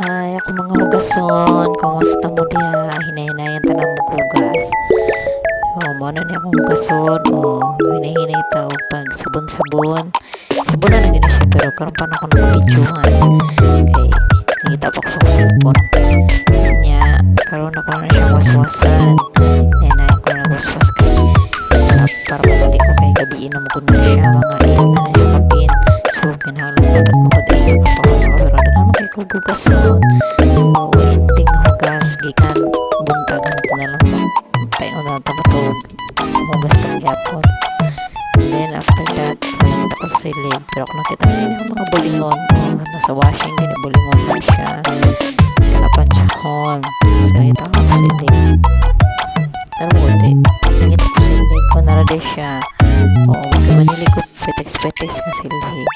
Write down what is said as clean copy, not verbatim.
Ay, ako mga hugason, kamusta mo diha? Hinay-hinayan ta lang maghugas. Mo na ni akong hugason. Hinay-hinay ta og pag sabon-sabon. Sabon na gina siya pero karon pa na ako nag-videohan. Kay nakita pa ko sa cellphone. Nya, karon ako na siya waswasan. Nenay ko na waswas kay para madali ko kay gabiin na mo na siya mga 8 na siya kapin. So, kinahanglan dapat makadaya ka pa ko pero dagan mo kay hugason. So, ending hugas gikan buntagan ko na lang paingon na tapos hugas pagyapon. And then after that, so nakita ko sa silid pero ako nakita nila yung mga bulingon nasa washing din bulingon na siya kanapansyahon. So nakita ko sa silid pero buti nakita ko sa silid ko narade siya. Oo, magkamanili ko petex-petex nga silid